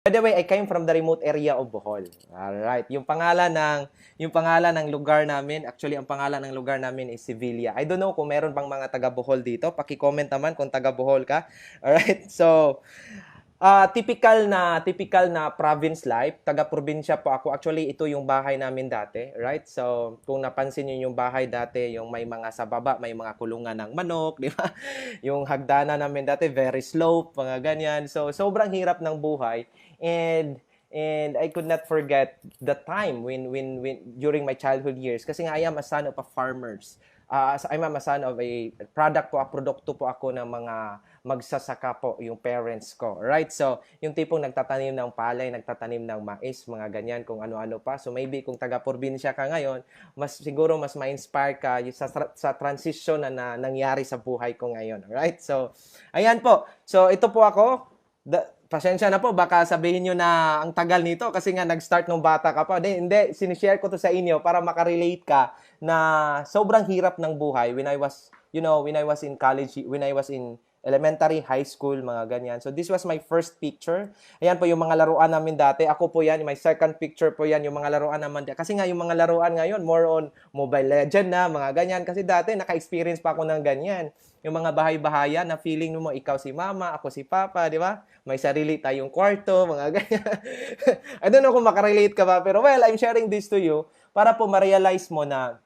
By the way, I came from the remote area of Bohol. Alright. Yung pangalan ng lugar namin, actually ang pangalan ng lugar namin is Sevilla. I don't know kung meron pang mga taga Bohol dito. Paki-comment naman kung taga Bohol ka. Alright. So, typical na province life. Taga-probinsya po ako. Actually, ito yung bahay namin dati, right? So, kung napansin niyo yung bahay dati, yung may mga sa baba, may mga kulungan ng manok, di ba? Yung hagdanan namin dati, very slope, mga ganyan. So, sobrang hirap ng buhay. And I could not forget the time when during my childhood years kasi nga I am a son of a farmers. I'm a son of a produkto po ako ng mga magsasaka po yung parents ko. Right? So, yung tipong nagtatanim ng palay, nagtatanim ng mais, mga ganyan, kung ano-ano pa. So, maybe kung taga-probinsya ka ngayon, siguro mas ma-inspire ka sa transition na nangyari sa buhay ko ngayon. Right? So, ayan po. So, ito po ako. Pasensya na po, baka sabihin nyo na ang tagal nito kasi nga nag-start nung bata ka pa. Hindi, sinishare ko to sa inyo para makarelate ka na sobrang hirap ng buhay when I was in college, when I was in elementary, high school, mga ganyan. So this was my first picture. Ayan po yung mga laruan namin dati. Ako po yan, my second picture po yan, yung mga laruan naman. Kasi nga yung mga laruan ngayon, more on Mobile Legend na, mga ganyan. Kasi dati, naka-experience pa ako ng ganyan. Yung mga bahay-bahayan na feeling mo ikaw si mama, ako si papa, di ba? May sarili tayong kwarto, mga ganyan. I don't know kung makarelate ka ba, pero well, I'm sharing this to you para po ma-realize mo na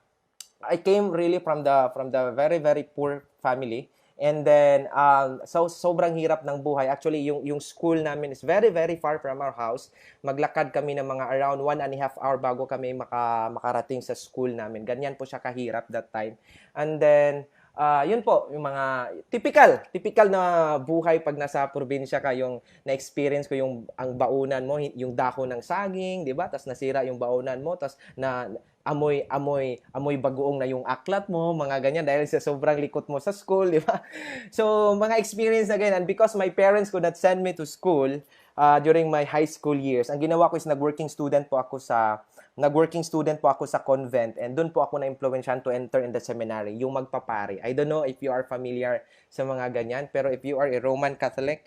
I came really from the very, very poor family. And then, so sobrang hirap ng buhay. Actually, yung school namin is very, very far from our house. Maglakad kami ng mga around 1.5 hour bago kami makarating sa school namin. Ganyan po siya kahirap that time. And then, yun po, yung mga typical na buhay pag nasa probinsya ka, yung na-experience ko yung ang baunan mo, yung dahon ng saging, di ba? Tapos nasira yung baunan mo, tapos amoy bagoong na yung aklat mo, mga ganyan, dahil sa sobrang likot mo sa school, di ba? So, mga experience na ganyan. And because my parents could not send me to school during my high school years, ang ginawa ko is nag-working student po ako sa convent, and doon po ako na-influensyahan to enter in the seminary, yung magpapari. I don't know if you are familiar sa mga ganyan, pero if you are a Roman Catholic,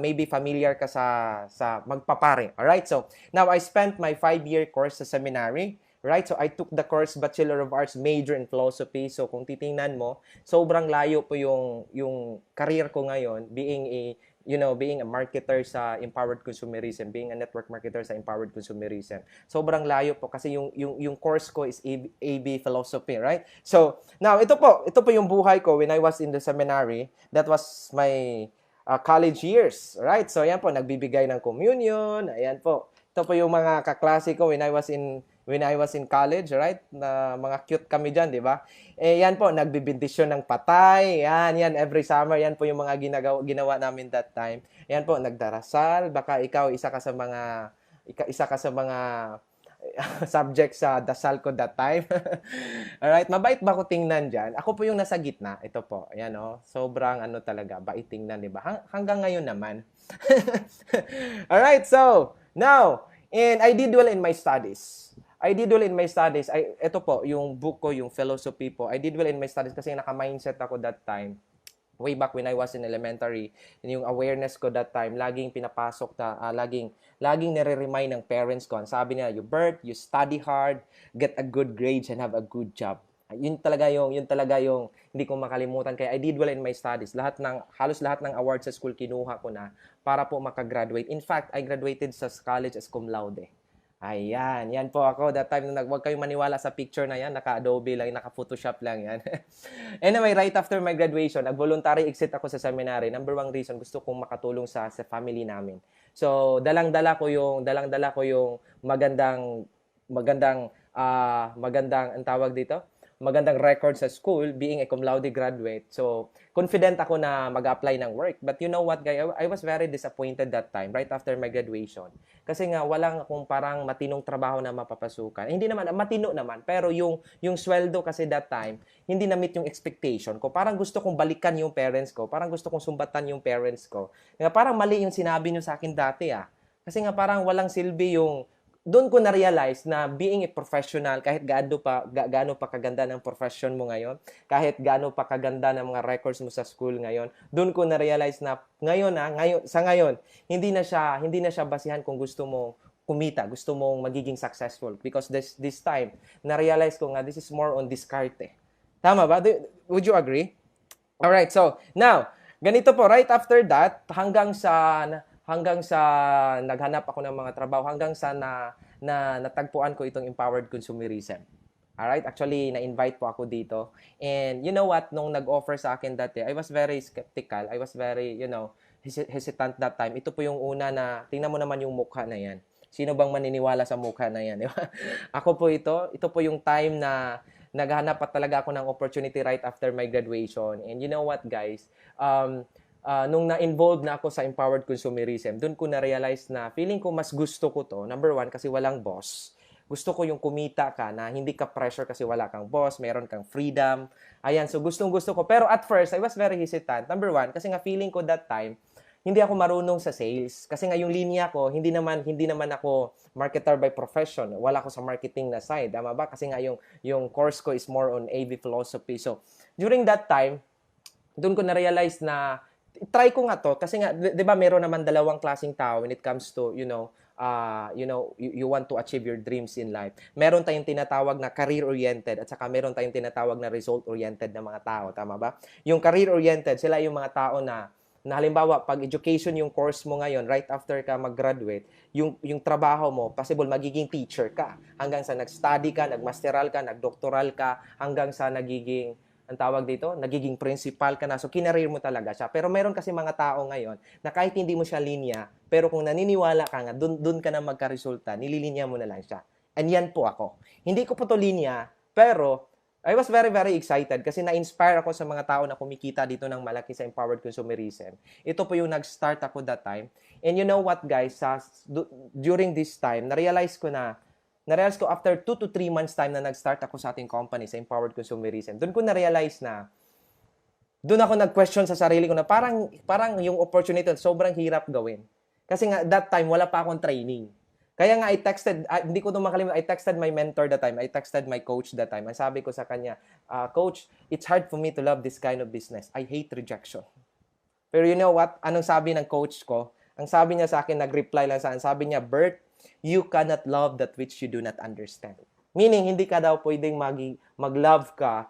maybe familiar ka sa magpapari. Alright, so now I spent my 5-year course sa seminary. Right? So I took the course Bachelor of Arts major in philosophy. So kung titingnan mo, sobrang layo po yung career ko ngayon being a marketer sa empowered consumerism, being a network marketer sa empowered consumerism. Sobrang layo po kasi yung course ko is AB philosophy, right? So, now ito po yung buhay ko when I was in the seminary. That was my college years, right? So, ayan po, nagbibigay ng communion, ayan po. Ito po yung mga kaklase ko when I was in college, right? Na mga cute kami diyan, di ba? Yan po, nagbibindisyon ng patay. Yan every summer, yan po yung mga ginawa namin that time. Yan po, nagdarasal, baka ikaw isa ka sa mga subject sa dasal ko that time. Alright, mabait ba ko tingnan diyan? Ako po yung nasa gitna. Ito po, ayan oh. Sobrang talaga, bait tingnan, di ba? Hanggang ngayon naman. Alright, so, now, and I did well in my studies. Ito po, yung book ko, yung philosophy po. I did well in my studies kasi naka-mindset ako that time. Way back when I was in elementary, yung awareness ko that time, laging pinapasok na, laging nire-remind ng parents ko. Sabi nila, you study hard, get a good grades, and have a good job. Yun talaga yung hindi ko makalimutan. Kaya I did well in my studies. Halos lahat ng awards sa school kinuha ko na para po makagraduate. In fact, I graduated sa college as cum laude. Ayan, yan po ako that time. Huwag kayong maniwala sa picture na yan, naka-Adobe lang, naka-Photoshop lang yan. Anyway, right after my graduation, nag-voluntary exit ako sa seminary. Number one reason, gusto kong makatulong sa family namin. So, dalang-dala ko yung magandang ang tawag dito, magandang record sa school, being a cum laude graduate. So, confident ako na mag-apply ng work. But you know what, guys? I was very disappointed that time, right after my graduation. Kasi nga, walang akong parang matinong trabaho na mapapasukan. Hindi naman, matino naman. Pero yung sweldo kasi that time, hindi na-meet yung expectation ko. Parang gusto kong balikan yung parents ko. Parang gusto kong sumbatan yung parents ko. Nga parang mali yung sinabi nyo sa akin dati, ah. Kasi nga parang walang silbi doon ko na-realize na being a professional, kahit gaano pa kaganda ng profession mo ngayon, kahit gaano pa kaganda ng mga records mo sa school ngayon, doon ko na-realize na ngayon, hindi na siya basihan kung gusto mo kumita, gusto mong magiging successful. Because this time, na-realize ko nga, this is more on diskarte. Tama ba? Would you agree? Alright, so, now, ganito po, right after that, hanggang sa naghanap ako ng mga trabaho, hanggang sa natagpuan ko itong empowered consumerism. Alright? Actually, na-invite po ako dito. And you know what? Nung nag-offer sa akin dati, I was very skeptical. I was very, hesitant that time. Ito po yung una na, tingnan mo naman yung mukha na yan. Sino bang maniniwala sa mukha na yan? Ako po ito po yung time na naghanap pa talaga ako ng opportunity right after my graduation. And you know what, guys? Nung na-involved na ako sa empowered consumerism, doon ko na-realize na feeling ko mas gusto ko to. Number one, kasi walang boss. Gusto ko yung kumita ka na hindi ka pressure kasi wala kang boss, meron kang freedom. Ayan, so gustong-gusto ko. Pero at first, I was very hesitant. Number one, kasi nga feeling ko that time, hindi ako marunong sa sales. Kasi nga yung linya ko, hindi naman ako marketer by profession. Wala ako sa marketing na side. Tama ba? Kasi nga yung course ko is more on AV philosophy. So, during that time, doon ko na-realize na try ko nga to kasi nga 'di ba meron naman dalawang klaseng tao when it comes to you want to achieve your dreams in life. Meron tayong tinatawag na career oriented at saka meron tayong tinatawag na result oriented na mga tao, tama ba? Yung career oriented, sila yung mga tao na halimbawa pag education yung course mo ngayon right after ka mag-graduate, yung trabaho mo possible magiging teacher ka hanggang sa nag-study ka, nag-masteral ka, nag-doctoral ka hanggang sa nagiging ang tawag dito, nagiging principal ka na. So, kinareer mo talaga siya. Pero meron kasi mga tao ngayon na kahit hindi mo siya linya, pero kung naniniwala ka nga, dun ka na magkaresulta, nililinya mo na lang siya. And yan po ako. Hindi ko po to linya, pero I was very, very excited kasi na-inspire ako sa mga tao na kumikita dito ng malaki sa empowered consumerism. Ito po yung nag-start ako that time. And you know what, guys, during this time, na-realize ko after 2 to 3 months time na nag-start ako sa ating company, sa Empowered Consumerism, doon ko na-realize na, doon ako nag-question sa sarili ko na parang yung opportunity sobrang hirap gawin. Kasi nga, that time, wala pa akong training. Kaya nga, hindi ko ito makalimutan, I texted my mentor that time, I texted my coach that time. Ang sabi ko sa kanya, Coach, it's hard for me to love this kind of business. I hate rejection. Pero you know what? Anong sabi ng coach ko? Ang sabi niya sa akin, nag-reply lang sa akin, sabi niya, Bert, you cannot love that which you do not understand. Meaning, hindi ka daw pwedeng mag-love ka,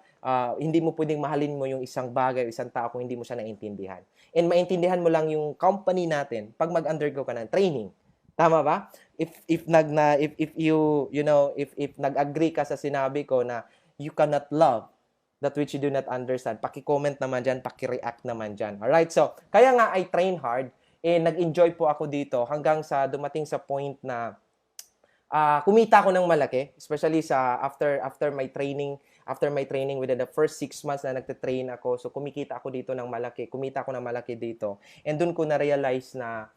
hindi mo pwedeng mahalin mo yung isang bagay o isang tao kung hindi mo siya naintindihan. And maintindihan mo lang yung company natin pag mag-undergo ka ng training. Tama ba? If nag-agree ka sa sinabi ko na you cannot love that which you do not understand, paki-comment naman dyan, paki-react naman dyan. Alright? So, kaya nga I train hard. Nag-enjoy po ako dito hanggang sa dumating sa point na kumita ako ng malaki, especially sa after my training within the first 6 months na nagte-train ako. So kumita ako dito ng malaki dito. And doon ko na-realize na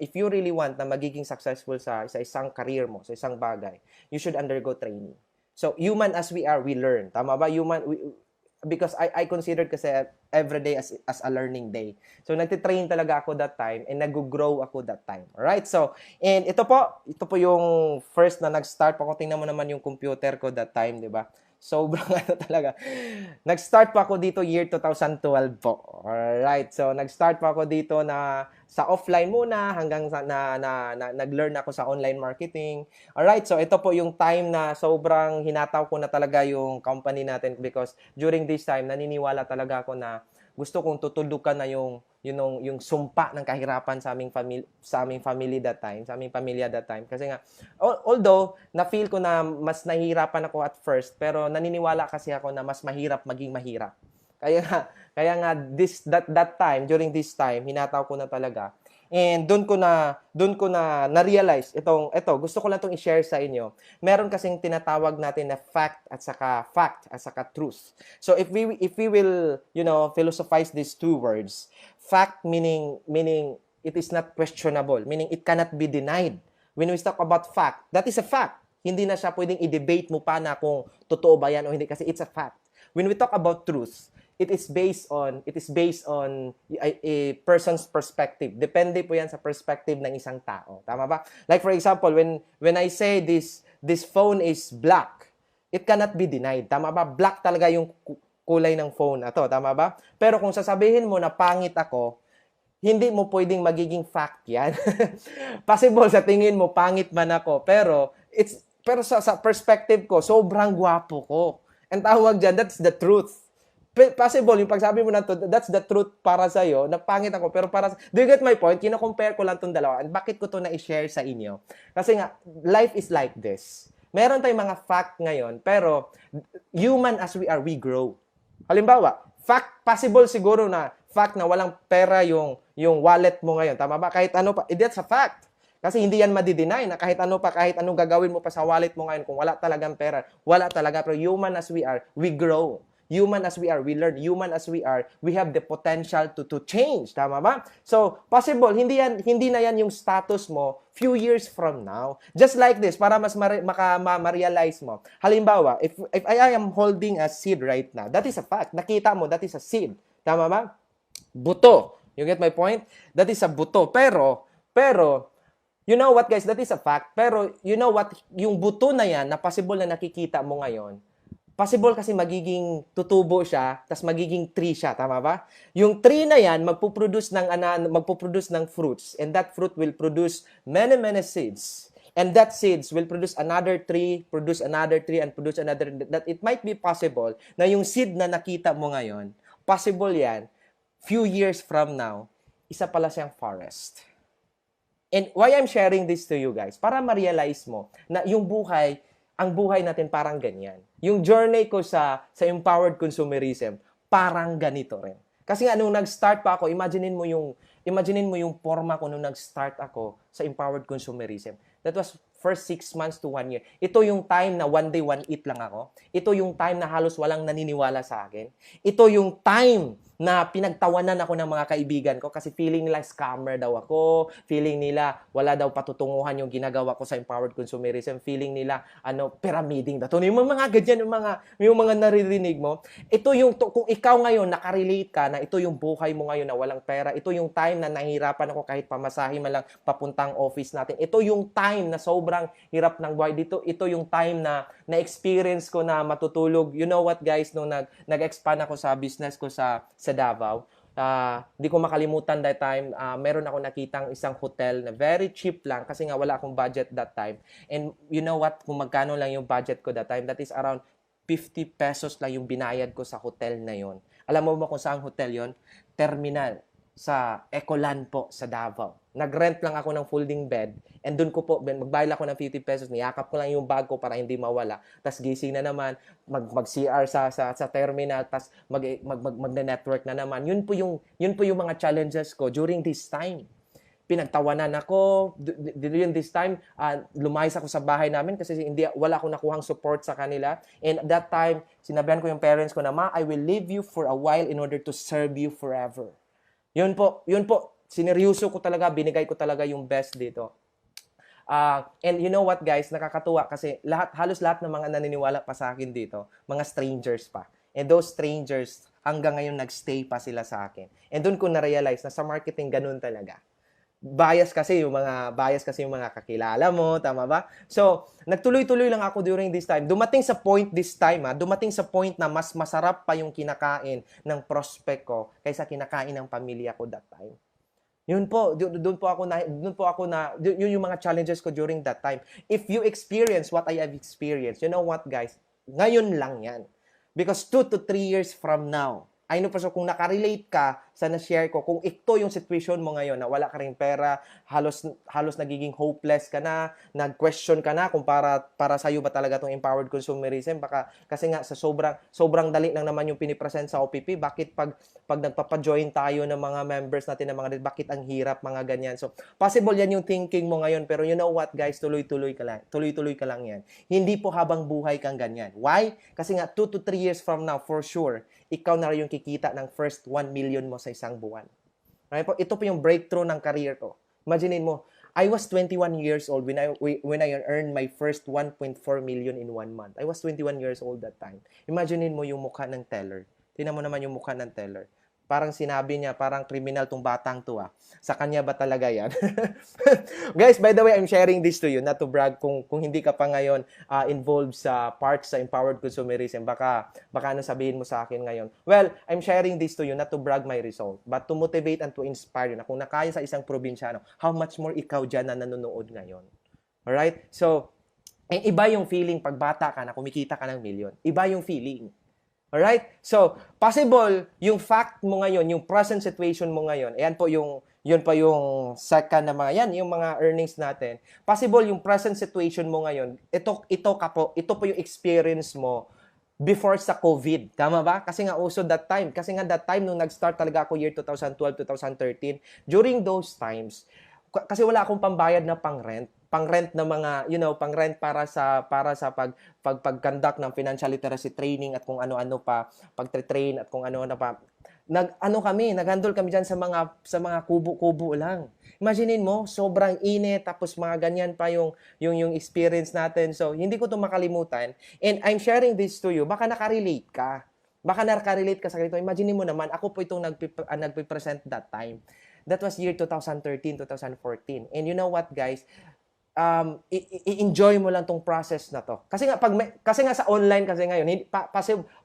if you really want na magiging successful sa isang career mo, sa isang bagay, you should undergo training. So human as we are, we learn. Tama ba? Because I considered kasi every day as a learning day. So, nagtitrain talaga ako that time and nag-grow ako that time. Alright? So, and ito po yung first na nag-start po ako. Tingnan mo naman yung computer ko that time, di ba? Sobrang talaga. Nag-start pa ako dito year 2012 po. Alright. So, nag-start pa ako dito na sa offline muna hanggang sa nag-learn ako sa online marketing. Alright. So, ito po yung time na sobrang hinataw ko na talaga yung company natin because during this time, naniniwala talaga ako na gusto kong tutudukan na yung sumpa ng kahirapan sa aming family that time, sa aming pamilya that time. Kasi nga, although na-feel ko na mas nahihirapan ako at first, pero naniniwala kasi ako na mas mahirap maging mahirap. Kaya nga that time, during this time, hinataw ko na talaga. And doon ko na na-realize gusto ko lang itong i-share sa inyo. Meron kasing tinatawag natin na fact at saka truth. So if we will, philosophize these two words, fact meaning it is not questionable, meaning it cannot be denied. When we talk about fact, that is a fact. Hindi na siya pwedeng i-debate mo pa na kung totoo ba yan o hindi kasi it's a fact. When we talk about truth, it is based on a person's perspective. Depende po yan sa perspective ng isang tao. Tama ba? Like for example, when I say this phone is black, it cannot be denied. Tama ba? Black talaga yung kulay ng phone na to. Tama ba? Pero kung sasabihin mo na pangit ako, hindi mo pwedeng magiging fact yan. Possible sa tingin mo, pangit man ako, pero sa perspective ko, sobrang gwapo ko. Ang tawag dyan, that's the truth. Possible, yung pagsabi mo na to, that's the truth para sa'yo, na pangit ako, pero do you get my point? Kino-compare ko lang tong dalawa. And bakit ko to na-share sa inyo? Kasi nga, life is like this. Meron tayong mga fact ngayon, pero human as we are, we grow. Halimbawa, possible siguro na fact na walang pera yung wallet mo ngayon. Tama ba? Kahit ano pa, that's a fact. Kasi hindi yan madi-deny na kahit ano pa, kahit anong gagawin mo pa sa wallet mo ngayon, kung wala talagang pera, wala talaga. Pero human as we are, we grow. Human as we are, we learn. Human as we are, we have the potential to change. Tama ba? So, possible, hindi na yan yung status mo few years from now. Just like this, para mas ma-realize mo. Halimbawa, if I am holding a seed right now, that is a fact. Nakita mo, that is a seed. Tama ba? Buto. You get my point? That is a buto. Pero, you know what guys, that is a fact. Pero, you know what, yung buto na yan, na possible na nakikita mo ngayon, possible kasi magiging tutubo siya, tas magiging tree siya, tama ba? Yung tree na yan, magpuproduce ng fruits, and that fruit will produce many seeds. And that seeds will produce another tree, and produce another, that it might be possible na yung seed na nakita mo ngayon, possible yan, few years from now, isa pala siyang forest. And why I'm sharing this to you guys? Para ma-realize mo na ang buhay natin parang ganyan. Yung journey ko sa empowered consumerism, parang ganito rin. Kasi nga nung nag-start pa ako, imaginein mo yung forma ko nung nag-start ako sa empowered consumerism. That was first 6 months to 1 year. Ito yung time na one day, one eat lang ako. Ito yung time na halos walang naniniwala sa akin. Ito yung time na pinagtawanan ako ng mga kaibigan ko kasi feeling nila scammer daw ako, feeling nila wala daw patutunguhan yung ginagawa ko sa empowered consumerism, feeling nila pyramiding daw. Yung mga ganyan, yung mga naririnig mo. Ito yung kung ikaw ngayon nakarelate ka na ito yung buhay mo ngayon na walang pera, ito yung time na nahihirapan ako kahit pamasahe man lang papuntang office natin. Ito yung time na sobrang hirap ng buhay dito. Ito yung time na na-experience ko na matutulog. You know what guys, nung nag-expand ako sa business ko sa Davao, di ko makalimutan that time, meron ako nakitang isang hotel na very cheap lang kasi nga wala akong budget that time. And you know what, kung magkano lang yung budget ko that time, that is around 50 pesos lang yung binayad ko sa hotel na yon. Alam mo ba kung saan hotel yon? Terminal sa Ecoland po sa Davao. Nag-rent lang ako ng folding bed and doon ko po, magbayad ako ng 50 pesos, niyakap ko lang yung bag ko para hindi mawala. Tapos gising na naman, mag-CR sa terminal, tapos mag-network na naman. Yun po yung mga challenges ko during this time. Pinagtawanan ako, during this time, lumayas ako sa bahay namin kasi wala akong nakuhang support sa kanila. And at that time, sinabihan ko yung parents ko na, Ma, I will leave you for a while in order to serve you forever. Yun po, sineryoso ko talaga, binigay ko talaga yung best dito. And you know what guys, nakakatuwa kasi halos lahat ng mga naniniwala pa sa akin dito, mga strangers pa. And those strangers, hanggang ngayon nagstay pa sila sa akin. And doon ko na-realize na sa marketing ganun talaga. Bias kasi yung mga kakilala mo, tama ba? So, nagtuloy-tuloy lang ako during this time. Dumating sa point na mas masarap pa yung kinakain ng prospect ko kaysa kinakain ng pamilya ko that time. Yun po, doon po ako na yun yung mga challenges ko during that time. If you experience what I have experienced, you know what guys, ngayon lang yan. Because 2 to 3 years from now, I know pa so kung nakarelate ka sa na-share ko, kung ito yung situation mo ngayon na wala ka ring pera, halos nagiging hopeless ka na, nag-question ka na kung para sa'yo ba talaga itong empowered consumerism, baka kasi nga sa sobrang dali lang naman yung pinipresent sa OPP, bakit pag nagpapa-join tayo ng mga members natin ng mga bakit ang hirap mga ganyan. So possible yan yung thinking mo ngayon, pero you know what guys, tuloy-tuloy ka lang yan. Hindi po habang buhay kang ganyan. Why? Kasi nga 2 to 3 years from now, for sure, ikaw na rin yung kikita ng first 1 million mo sa isang buwan. Okay po? Ito po yung breakthrough ng career ko. Imagine mo, I was 21 years old when I earned my first 1.4 million in 1 month. I was 21 years old that time. Imagine mo yung mukha ng teller. Tingnan mo naman yung mukha ng teller. Parang sinabi niya, parang criminal tong batang to ah. Sa kanya ba talaga yan? Guys, by the way, I'm sharing this to you, not to brag. Kung hindi ka pa ngayon involved sa parts sa empowered consumerism, baka ano sabihin mo sa akin ngayon. Well, I'm sharing this to you, not to brag my result, but to motivate and to inspire you na kung nakaya sa isang probinsyano, how much more ikaw dyan na nanonood ngayon. Alright? So, iba yung feeling pag bata ka na kumikita ka ng milyon. Iba yung feeling. Alright? So, possible, yung fact mo ngayon, yung present situation mo ngayon, ayan po yun pa yung second na mga, yan, yung mga earnings natin. Possible, yung present situation mo ngayon, ito po yung experience mo before sa COVID. Tama ba? Kasi nga also that time. Kasi nga that time, nung nag-start talaga ako year 2012, 2013, during those times, kasi wala akong pambayad na pang-rent na mga, pang-rent para sa pag-conduct ng financial literacy training at kung ano-ano pa, pag-train at kung ano-ano pa. Nag-handle kami diyan sa mga kubo-kubo lang. Imaginin mo, sobrang init tapos mga ganyan pa yung experience natin. So, hindi ko 'to makalimutan. And I'm sharing this to you, baka nakarelate ka. Baka nakarelate ka sa ganito. Imaginin mo naman, ako po itong nagpe-present that time. That was year 2013, 2014. And you know what, guys? I-enjoy mo lang tong process na to. Kasi nga sa online kasi ngayon,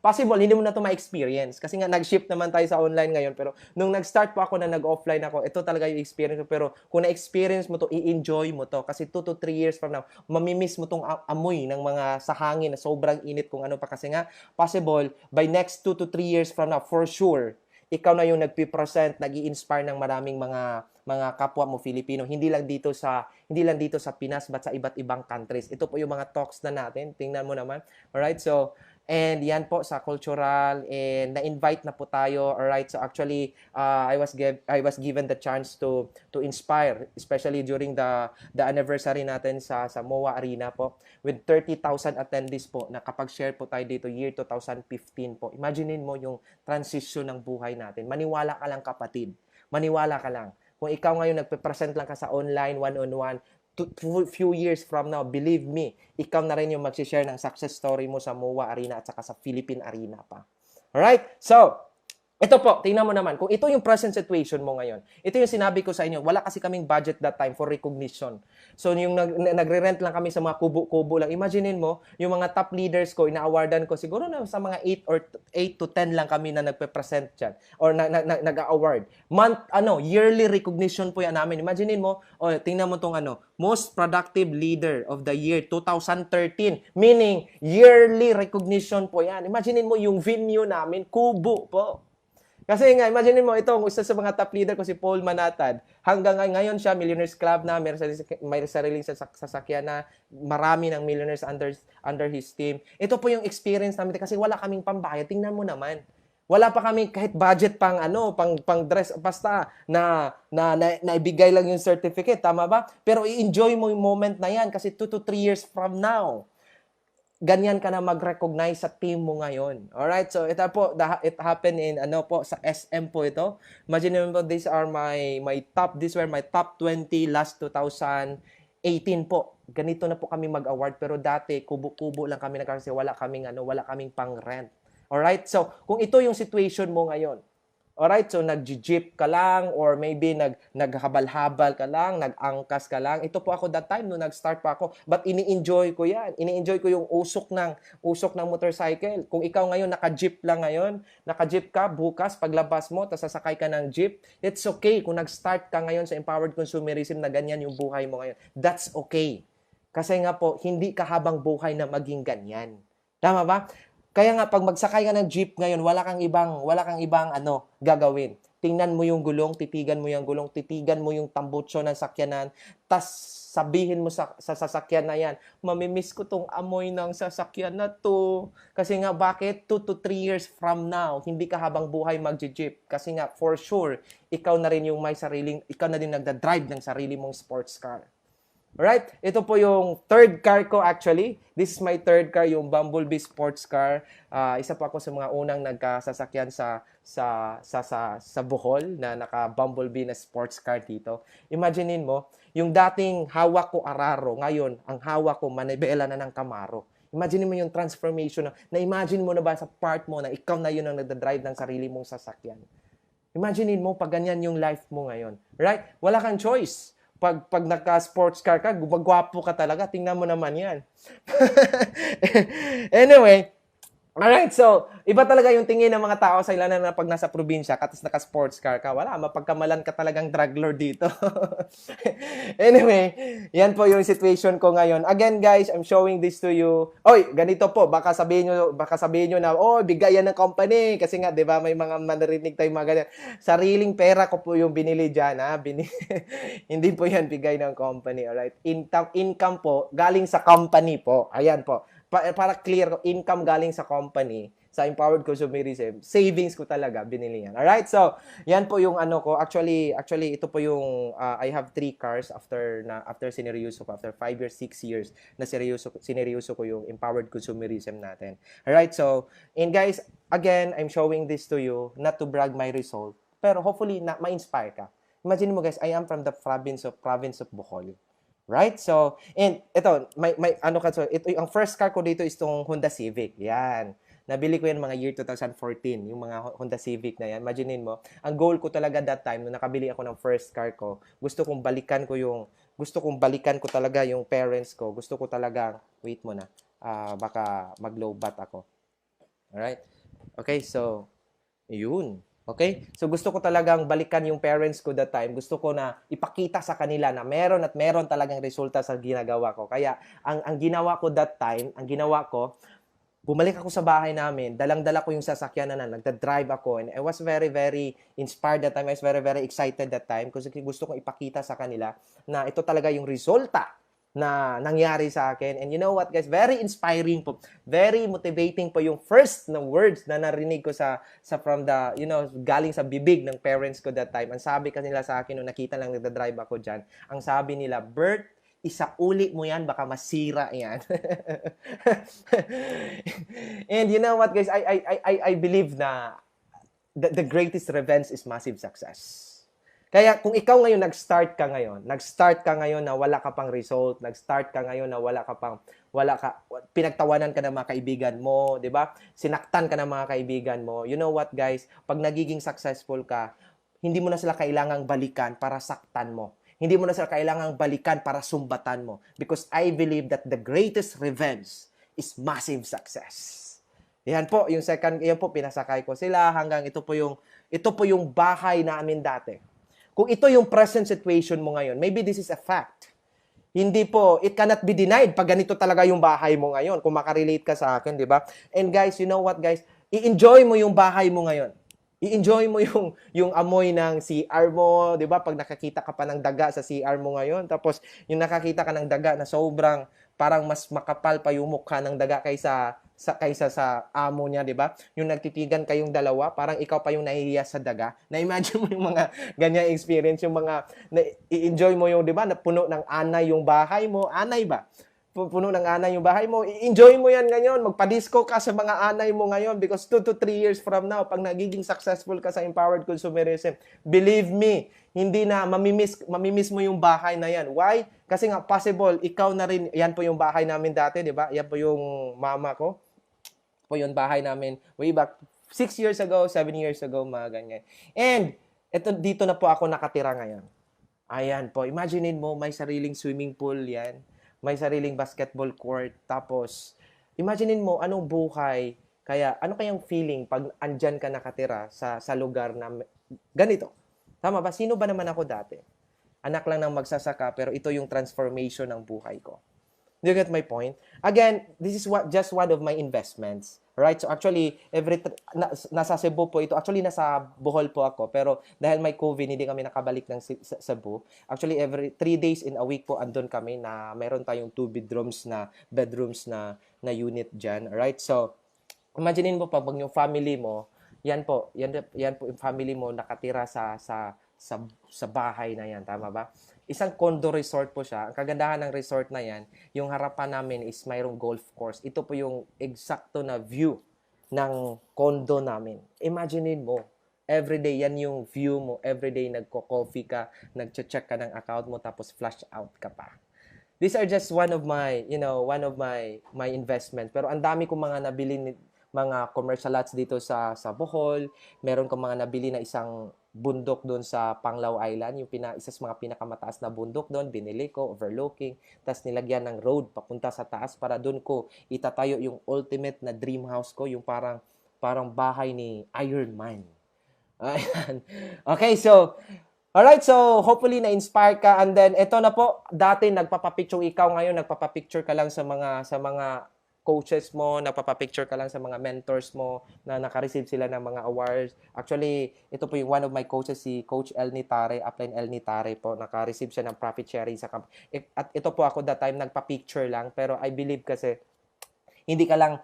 possible hindi mo na to ma-experience. Kasi nga nag-shift naman tayo sa online ngayon, pero nung nag-start po ako na nag-offline ako, ito talaga yung experience ko. Pero kung na-experience mo to, i-enjoy mo to. Kasi 2 to 3 years from now, mamimiss mo tong amoy ng mga sa hangin na sobrang init kung ano pa. Kasi nga, possible, by next 2 to 3 years from now, for sure, ikaw na yung nagpi-present, nag-i-inspire ng maraming mga kapwa mo Filipino, hindi lang dito sa Pinas but sa iba't ibang countries. Ito po yung mga talks na natin. Tingnan mo naman. Alright? So, and yan po sa cultural, and na-invite na po tayo. Alright? So actually, I was given the chance to inspire, especially during the anniversary natin sa MOA Arena po, with 30,000 attendees po, na kapag-share po tayo dito year 2015 po. Imaginein mo yung transition ng buhay natin. Maniwala ka lang, kapatid. Maniwala ka lang. Kung ikaw ngayon nagpe-present lang ka sa online, one-on-one, few years from now, believe me, ikaw na rin yung mag-share ng success story mo sa MOA Arena at saka sa Philippine Arena pa. Alright? So, ito po, tingnan mo naman, kung ito yung present situation mo ngayon, ito yung sinabi ko sa inyo, wala kasi kaming budget that time for recognition. So, yung nagre-rent lang kami sa mga kubo-kubo lang. Imaginein mo, yung mga top leaders ko, ina-awardan ko, siguro na sa mga 8 to 10 lang kami na nagpe-present dyan, or nag-award. Yearly recognition po yan namin. Imaginein mo, tingnan mo tong most productive leader of the year 2013, meaning yearly recognition po yan. Imaginein mo yung venue namin, kubo po. Kasi nga, imagine mo, itong isa sa mga top leader ko, si Paul Manatad. Hanggang ngayon siya, Millionaires Club na, may sariling sasakyan na, marami ng millionaires under his team. Ito po yung experience namin kasi wala kaming pambayad. Tingnan mo naman. Wala pa kami kahit budget pang dress, basta naibigay lang yung certificate, tama ba? Pero i-enjoy mo yung moment na yan kasi 2 to 3 years from now, ganyan ka na mag-recognize sa team mo ngayon. Alright? So, ito po, it happened in, sa SM po ito. Imagine mo, these were my top 20 last 2018 po. Ganito na po kami mag-award. Pero dati, kubo-kubo lang kami kasi wala kaming pang-rent. Alright? So, kung ito yung situation mo ngayon, alright, so nag-jeep ka lang or maybe naghabal-habal ka lang, nag-angkas ka lang. Ito po ako that time no nag-start pa ako. But ini-enjoy ko 'yan. Ini-enjoy ko yung usok ng motorcycle. Kung ikaw ngayon naka-jeep lang ngayon, naka-jeep ka bukas paglabas mo, tapos sasakay ka ng jeep, it's okay kung nag-start ka ngayon sa empowered consumerism na ganyan yung buhay mo ngayon. That's okay. Kasi nga po, hindi ka habang buhay na maging ganyan. Tama ba? Kaya nga, pag magsakay ka ng jeep ngayon, wala kang ibang gagawin. Tingnan mo yung gulong, titigan mo yung gulong, titigan mo yung tambutso ng sakyanan, tas sabihin mo sa sasakyan na yan, mamimiss ko tong amoy ng sasakyan na to. Kasi nga, bakit? 2 to 3 years from now, hindi ka habang buhay mag-jeep. Kasi nga, for sure, ikaw na din nagda-drive ng sarili mong sports car. Alright, ito po yung third car ko actually. This is my third car, yung Bumblebee sports car. Isa pa ako sa mga unang nagkasasakyan sa Bohol na naka-Bumblebee na sports car dito. Imaginein mo, yung dating hawak ko Araro, ngayon ang hawak ko manibela na ng Camaro. Imagine mo yung transformation na-imagine mo na ba sa part mo na ikaw na yun ang nagdadrive ng sarili mong sasakyan. Imagine mo pag ganyan yung life mo ngayon. Right? Wala kang choice. Pag naka-sports car ka, gumagwapo ka talaga. Tingnan mo naman yan. Anyway, alright, so, iba talaga yung tingin ng mga tao sa ilan na pag nasa probinsya, katas naka-sports car ka, wala, mapagkamalan ka talagang drug lord dito. Anyway, yan po yung situation ko ngayon. Again, guys, I'm showing this to you. Oy, ganito po, baka sabihin nyo na, oh, bigay yan ng company. Kasi nga, di ba, may mga manarinig tayong mga ganyan. Sariling pera ko po yung binili dyan, ha? Hindi po yan bigay ng company, alright? Income po, galing sa company po. Ayan po. Para clear, income galing sa company, sa Empowered Consumerism, savings ko talaga, binili yan. Alright? So, yan po yung ano ko. Actually, ito po yung, I have 3 cars after sineryoso ko, after 5 years, 6 years, na sineryoso ko yung Empowered Consumerism natin. Alright? So, and guys, again, I'm showing this to you, not to brag my result, pero hopefully, ma-inspire ka. Imagine mo guys, I am from the province of Bohol. Right? So, and ito, ang first car ko dito is tong Honda Civic. Yan. Nabili ko yan mga year 2014, yung mga Honda Civic na yan. Imaginein mo, ang goal ko talaga that time, nung nakabili ako ng first car ko, gusto kong balikan ko talaga yung parents ko. Gusto ko talaga, wait mo na, baka mag-low bat ako. Alright? Okay, so, yun. Okay? So, gusto ko talagang balikan yung parents ko that time. Gusto ko na ipakita sa kanila na meron at meron talagang resulta sa ginagawa ko. Kaya, ang ginawa ko that time, bumalik ako sa bahay namin, dalang-dala ko yung sasakyan na nagda-drive ako. And I was very, very inspired that time. I was very, very excited that time kasi gusto kong ipakita sa kanila na ito talaga yung resulta na nangyari sa akin. And you know what, guys? Very inspiring po. Very motivating po yung first na words na narinig ko from the, galing sa bibig ng parents ko that time. Ang sabi kanila sa akin nung nakita lang nagda-drive ako dyan, ang sabi nila, Bert, isauli mo yan, baka masira yan. And you know what, guys? I believe na the greatest revenge is massive success. Kaya kung ikaw ngayon nag-start ka ngayon na wala ka pang result, nag-start ka ngayon na pinagtawanan ka ng mga kaibigan mo, 'di ba? Sinaktan ka ng mga kaibigan mo. You know what, guys? Pag nagiging successful ka, hindi mo na sila kailangang balikan para saktan mo. Hindi mo na sila kailangang balikan para sumbatan mo. Because I believe that the greatest revenge is massive success. Yan po, pinasakay ko sila hanggang ito po yung bahay namin dati. Kung ito yung present situation mo ngayon, maybe this is a fact. Hindi po, it cannot be denied pag ganito talaga yung bahay mo ngayon. Kung makarelate ka sa akin, di ba? And guys, you know what, guys? I-enjoy mo yung bahay mo ngayon. I-enjoy mo yung amoy ng CR mo, di ba? Pag nakakita ka pa ng daga sa CR mo ngayon, tapos yung nakakita ka ng daga na sobrang, parang mas makapal pa yung mukha ng daga kaysa sa amo niya, di ba? Yung nagtitigan kayong dalawa, parang ikaw pa yung nahihiya sa daga. Na-imagine mo yung mga ganyang experience, yung mga, i-enjoy mo yung, di ba, na puno ng anay yung bahay mo. Anay ba? Puno ng anay yung bahay mo. I-enjoy mo yan ngayon. Magpa-disco ka sa mga anay mo ngayon because 2 to 3 years from now, pag nagiging successful ka sa Empowered Consumerism, believe me, hindi na mamimiss mo yung bahay na yan. Why? Kasi nga, possible, ikaw na rin, yan po yung bahay namin dati, di ba? Yan po yung mama ko. Po yung bahay namin way back 6 years ago, 7 years ago, mga ganyan. And, dito na po ako nakatira ngayon. Ayan po, imaginein mo, may sariling swimming pool yan. May sariling basketball court. Tapos, imaginein mo, anong buhay, ano kayang feeling pag andyan ka nakatira sa lugar na ganito? Tama ba? Sino ba naman ako dati? Anak lang ng magsasaka, pero ito yung transformation ng buhay ko. Do you get my point? Again, this is just one of my investments. Right? So actually, nasa Cebu po ito. Actually, nasa Bohol po ako. Pero dahil may COVID, hindi kami nakabalik ng Cebu. Actually, every 3 days in a week po andun kami na meron tayong 2 bedrooms na unit dyan. Right? So, imagine mo pag yung family mo, yan po yung family mo nakatira sa bahay na yan. Tama ba? Isang condo resort po siya. Ang kagandahan ng resort na yan, yung harapan namin is mayroong golf course. Ito po yung eksakto na view ng condo namin. Imaginein mo, everyday yan yung view mo. Everyday nagko-coffee ka, nagche-check ka ng account mo, tapos flash out ka pa. these are just one of my, my investment. Pero ang dami kong mga nabili mga commercial lots dito sa Bohol. Meron kong mga nabili na isang bundok doon sa Panglao Island, yung isa sa mga pinakamataas na bundok doon, binili ko, overlooking, tapos nilagyan ng road papunta sa taas para doon ko itatayo yung ultimate na dream house ko, yung parang bahay ni Iron Man. Ayan. Okay, so alright, so hopefully na-inspire ka, and then ito na po, dati nagpapapicture ikaw, ngayon nagpapapicture ka lang sa mga coaches mo, nagpapapicture ka lang sa mga mentors mo na naka-receive sila ng mga awards. Actually, ito po yung one of my coaches, si Coach El Nitare, Upline El Nitare po, naka-receive siya ng profit sharing sa company. At ito po ako that time nagpa-picture lang, pero I believe kasi hindi ka lang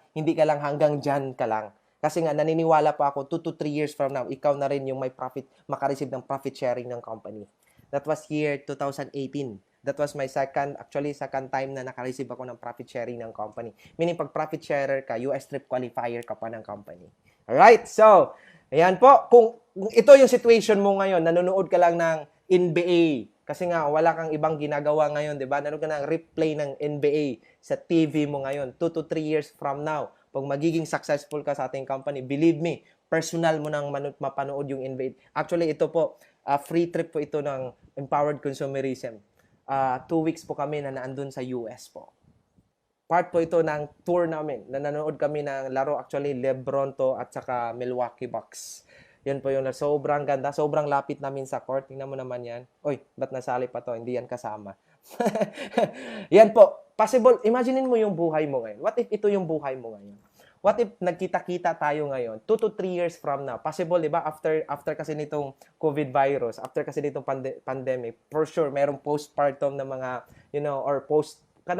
hanggang dyan ka lang. Kasi nga, naniniwala pa ako, 2 to 3 years from now, ikaw na rin yung may profit, maka-receive ng profit sharing ng company. That was year 2018. That was my second time na naka-receive ako ng profit sharing ng company. Meaning, pag profit sharer ka, US trip qualifier ka pa ng company. Alright, so, ayan po. Kung ito yung situation mo ngayon, nanonood ka lang ng NBA, kasi nga, wala kang ibang ginagawa ngayon, di ba? Nanonood ka ng replay ng NBA sa TV mo ngayon, 2 to 3 years from now. Pag magiging successful ka sa ating company, believe me, personal mo nang mapanood yung NBA. Actually, ito po, free trip po ito ng Empowered Consumerism. 2 weeks po kami na naandun sa US po. Part po ito ng tour namin. Na nanonood kami ng laro, actually, LeBron to at saka Milwaukee Bucks. Yan po yung sobrang ganda. Sobrang lapit namin sa court. Tingnan mo naman yan. Oy, ba't nasali pa to? Hindi yan kasama. Yan po. Possible, imaginein mo yung buhay mo ngayon. What if ito yung buhay mo ngayon? What if nagkita-kita tayo ngayon, 2 to 3 years from now? Possible, di ba? After kasi nitong COVID virus, after kasi nitong pandemic, for sure, merong postpartum na mga, or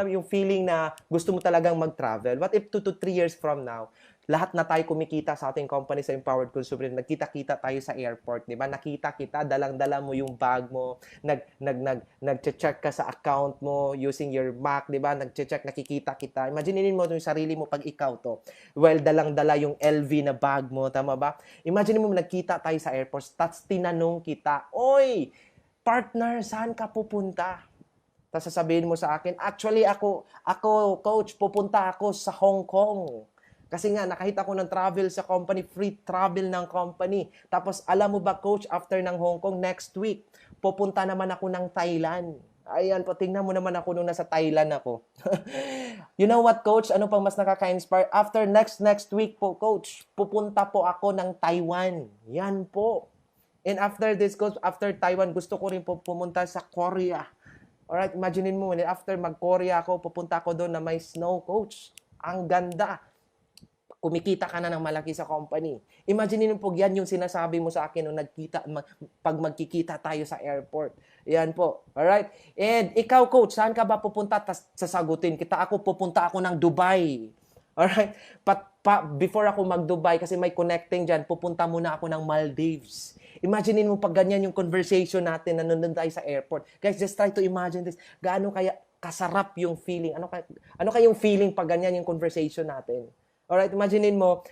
yung feeling na gusto mo talagang mag-travel. What if 2 to 3 years from now, lahat na tayo kumikita sa ating company sa Empowered Consumer, nagkita-kita tayo sa airport, di ba? Nakita kita, dalang-dala mo yung bag mo, nag-check ka sa account mo using your Mac, di ba? Nag-check, nakikita kita. Imaginin mo yung sarili mo pag ikaw to. Well, dalang-dala yung LV na bag mo, tama ba? Imagine mo nagkita tayo sa airport, tapos tinanong kita, oy, partner, saan ka pupunta? Tapos sasabihin mo sa akin, actually ako, coach, pupunta ako sa Hong Kong. Kasi nga, nakahita ko ng travel sa company, free travel ng company. Tapos, alam mo ba, coach, after ng Hong Kong, next week, pupunta naman ako ng Thailand. Ayan po, tingnan mo naman ako nung nasa Thailand ako. You know what, coach? Ano pang mas nakaka-inspire? After next week po, coach, pupunta po ako ng Taiwan. Yan po. And after this, coach, after Taiwan, gusto ko rin po pumunta sa Korea. Alright, imaginein mo, after mag-Korea ako, pupunta ako doon na may snow, coach. Ang ganda. Kumikita ka na ng malaki sa company. Imagine mo po, yan yung sinasabi mo sa akin nung pag magkikita tayo sa airport. Yan po. Alright? And ikaw, coach, saan ka ba pupunta? Sasagutin kita. Pupunta ako ng Dubai. Alright? Before ako mag-Dubai, kasi may connecting dyan, pupunta muna ako ng Maldives. Imagine mo pag ganyan yung conversation natin na nandun tayo sa airport. Guys, just try to imagine this. Gaano kaya kasarap yung feeling? Ano kaya yung feeling pag ganyan yung conversation natin? Alright, imaginein mo,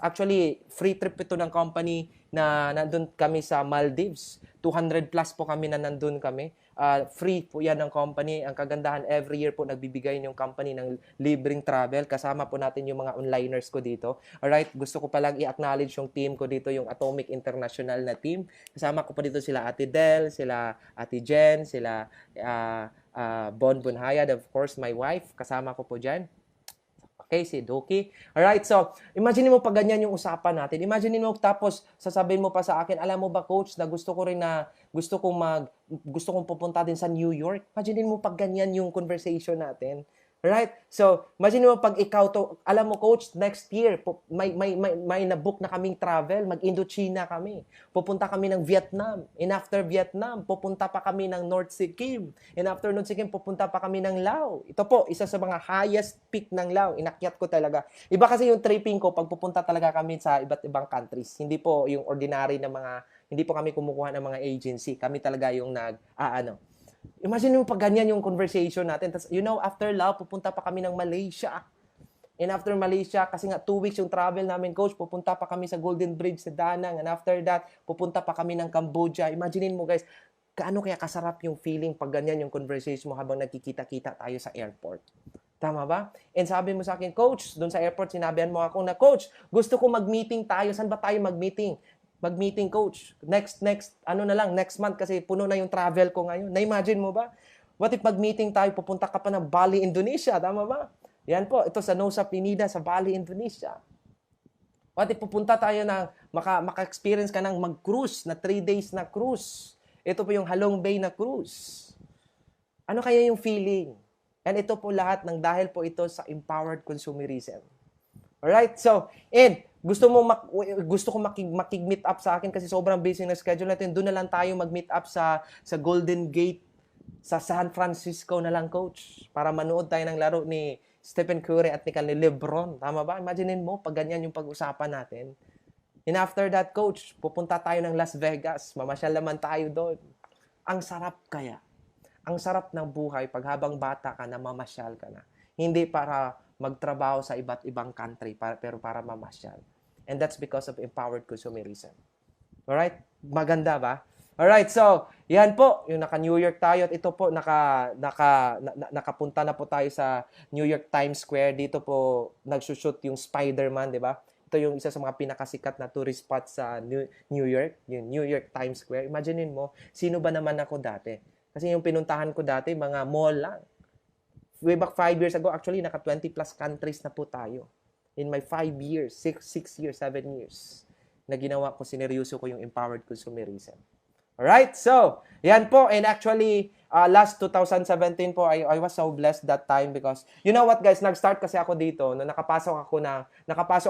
actually, free trip ito ng company na nandun kami sa Maldives. 200 plus po kami na nandun kami. Free po yan ng company. Ang kagandahan, every year po nagbibigay yung company ng libreng travel. Kasama po natin yung mga onliners ko dito. Alright, gusto ko palang i-acknowledge yung team ko dito, yung Atomic International na team. Kasama ko pa dito sila Ate Del, sila Ate Jen, sila Bon Bunhayad, of course, my wife. Kasama ko po dyan. Okay, si Doki. Alright, so, imagine mo pag ganyan yung usapan natin. Imagine mo tapos sasabihin mo pa sa akin, alam mo ba, coach, na gusto kong pupunta din sa New York. Imagine mo pag ganyan yung conversation natin. Right? So, imagine mo pag ikaw to, alam mo, coach, next year, may na-book na kaming travel, mag-Indochina kami. Pupunta kami ng Vietnam. And after Vietnam, pupunta pa kami ng North Sikkim. And after North Sikkim, pupunta pa kami ng Laos. Ito po, isa sa mga highest peak ng Laos. Inakyat ko talaga. Iba kasi yung tripping ko pag pupunta talaga kami sa iba't ibang countries. Hindi po yung ordinary na hindi po kami kumukuha ng mga agency. Kami talaga yung Imagine mo pag ganyan yung conversation natin. Tapos, after Laos, pupunta pa kami ng Malaysia. And after Malaysia, kasi nga 2 weeks yung travel namin, coach, pupunta pa kami sa Golden Bridge sa Danang. And after that, pupunta pa kami ng Cambodia. Imagine mo, guys, Gaano kaya kasarap yung feeling pag ganyan yung conversation mo habang nagkikita-kita tayo sa airport. Tama ba? And sabi mo sa akin, Coach, doon sa airport, sinabihan mo ako na, Coach, gusto ko mag-meeting tayo. Saan ba tayo mag-meeting? Mag-meeting, Coach. Next month kasi puno na yung travel ko ngayon. Na-imagine mo ba? What if mag-meeting tayo, pupunta ka pa ng Bali, Indonesia. Tama ba? Yan po, ito sa Nusa Penida, sa Bali, Indonesia. What if pupunta tayo ng, maka-experience ka ng mag-cruise, na 3 days na cruise. Ito po yung Halong Bay na cruise. Ano kaya yung feeling? And ito po lahat ng dahil po ito sa empowered consumerism. Alright? So, and gusto ko makig-meet up sa akin kasi sobrang busy na schedule natin. Doon na lang tayo mag-meet up sa Golden Gate sa San Francisco na lang, Coach. Para manood tayo ng laro ni Stephen Curry at ni LeBron. Tama ba? Imaginein mo, pag ganyan yung pag-usapan natin. And after that, Coach, pupunta tayo ng Las Vegas. Mamasyal naman tayo doon. Ang sarap kaya. Ang sarap ng buhay pag habang bata ka na mamasyal ka na. Hindi para magtrabaho sa iba't ibang country, pero para mamasyal. And that's because of empowered consumerism. Alright? Maganda ba? Alright, so, yan po, yung naka-New York tayo at ito po, nakapunta na po tayo sa New York Times Square. Dito po, nagsushoot yung Spider-Man, di ba? Ito yung isa sa mga pinakasikat na tourist spot sa New York, yung New York Times Square. Imaginein mo, sino ba naman ako dati? Kasi yung pinuntahan ko dati, mga mall lang. Way back 5 years ago, actually, naka 20 plus countries na po tayo. In my 5 years, 6 years, 7 years, na ginawa ko, sineryoso ko yung empowered consumerism. Alright, so, yan po. And actually, last 2017 po, I was so blessed that time because, you know what guys, nag-start kasi ako dito, no, nakapasok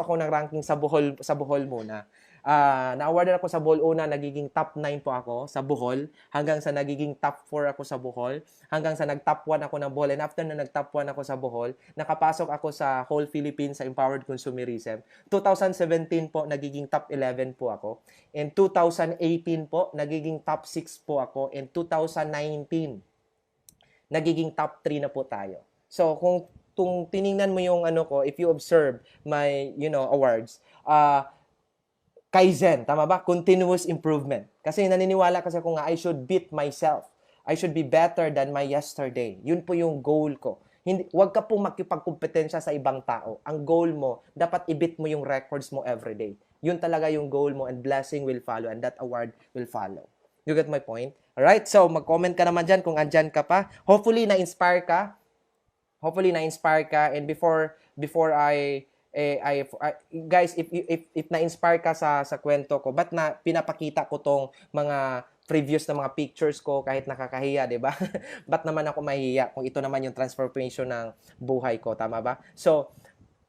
ako ng ranking sa Bohol muna. Na-awarded ako sa Bohol una, nagiging top 9 po ako sa Bohol, hanggang sa nagiging top 4 ako sa Bohol, hanggang sa nag-top 1 ako ng Bohol, and after na nag-top 1 ako sa Bohol, nakapasok ako sa whole Philippines sa Empowered Consumerism. 2017 po, nagiging top 11 po ako. In 2018 po, nagiging top 6 po ako. In 2019, nagiging top 3 na po tayo. So, kung tiningnan mo yung ano ko, if you observe my, awards, Kaizen, tama ba? Continuous improvement. Kasi naniniwala kasi ako nga, I should beat myself. I should be better than my yesterday. Yun po yung goal ko. Huwag ka pong makipagkumpetensya sa ibang tao. Ang goal mo, dapat i-beat mo yung records mo everyday. Yun talaga yung goal mo and blessing will follow and that award will follow. You get my point? Alright? So, mag-comment ka naman dyan kung andyan ka pa. Hopefully, na-inspire ka. And before guys, if na-inspire ka sa kwento ko, ba't na pinapakita ko tong mga previous na mga pictures ko kahit nakakahiya, 'di ba? Ba't naman ako mahihiya kung ito naman yung transformation ng buhay ko, tama ba? So,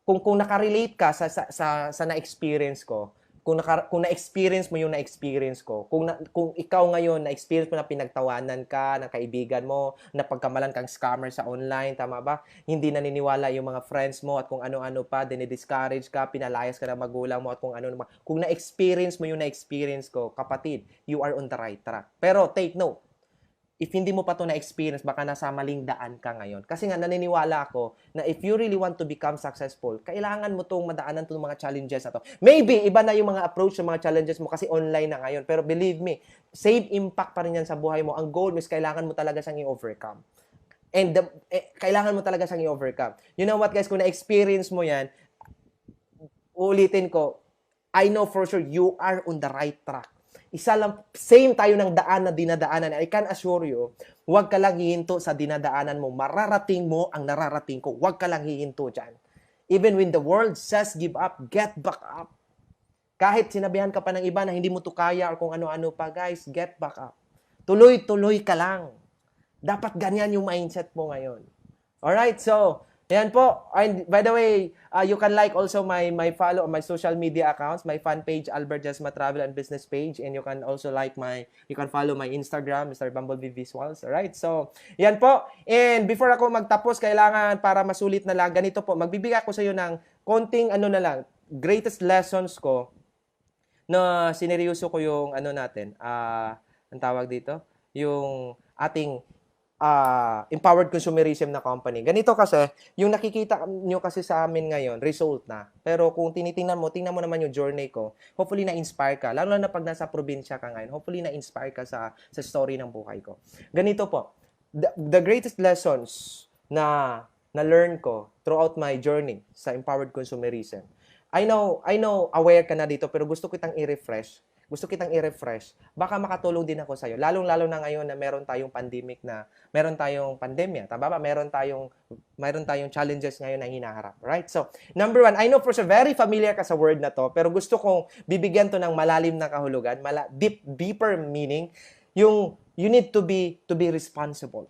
kung naka-relate ka sa na-experience ko, kung na-experience mo yung na-experience ko, kung ikaw ngayon na-experience mo na pinagtawanan ka ng kaibigan mo, na pagkamalan kang scammer sa online, tama ba? Hindi naniniwala yung mga friends mo at kung ano-ano pa, dinidiscourage ka, pinalayas ka ng magulang mo at kung ano-ano. Kung na-experience mo yung na-experience ko, kapatid, you are on the right track. Pero take note, if hindi mo pa ito na-experience, baka nasa maling daan ka ngayon. Kasi nga, naniniwala ako na if you really want to become successful, kailangan mo itong madaanan itong mga challenges na ito. Maybe, iba na yung mga approach sa mga challenges mo kasi online na ngayon. Pero believe me, same impact pa rin yan sa buhay mo. Ang goal is kailangan mo talaga siyang i-overcome. And kailangan mo talaga siyang i-overcome. You know what, guys? Kung na-experience mo yan, ulitin ko, I know for sure you are on the right track. Isa lang, same tayo ng daan na dinadaanan. I can assure you, huwag ka lang hihinto sa dinadaanan mo. Mararating mo ang nararating ko. Huwag ka lang hihinto dyan. Even when the world says give up, get back up. Kahit sinabihan ka pa ng iba na hindi mo to kaya or kung ano-ano pa, guys, get back up. Tuloy-tuloy ka lang. Dapat ganyan yung mindset mo ngayon. Alright, so, yan po. And by the way, you can like also my follow on my social media accounts, my fan page, Albert Jasma Travel and Business page, and you can also you can follow my Instagram, Mr. Bumblebee Visuals. Alright, so, yan po. And before ako magtapos, kailangan para masulit na lang, ganito po, magbibigay ako sa iyo ng konting greatest lessons ko na sineryoso ko yung ang tawag dito, yung ating empowered consumerism na company. Ganito kasi, yung nakikita nyo kasi sa amin ngayon, result na. Pero kung tingnan mo naman yung journey ko, hopefully na-inspire ka. Lalo na pag nasa probinsya ka ngayon, hopefully na-inspire ka sa story ng buhay ko. Ganito po, the greatest lessons na-learn ko throughout my journey sa empowered consumerism. I know, aware ka na dito, pero gusto kitang i-refresh. Baka makatulong din ako sa'yo. Lalong-lalo na ngayon na meron tayong pandemya. Tama ba? Meron tayong challenges ngayon na hinaharap. Right? So, number one, I know for sure, very familiar ka sa word na to, pero gusto kong bibigyan to ng malalim na kahulugan, deeper meaning, yung you need to be responsible.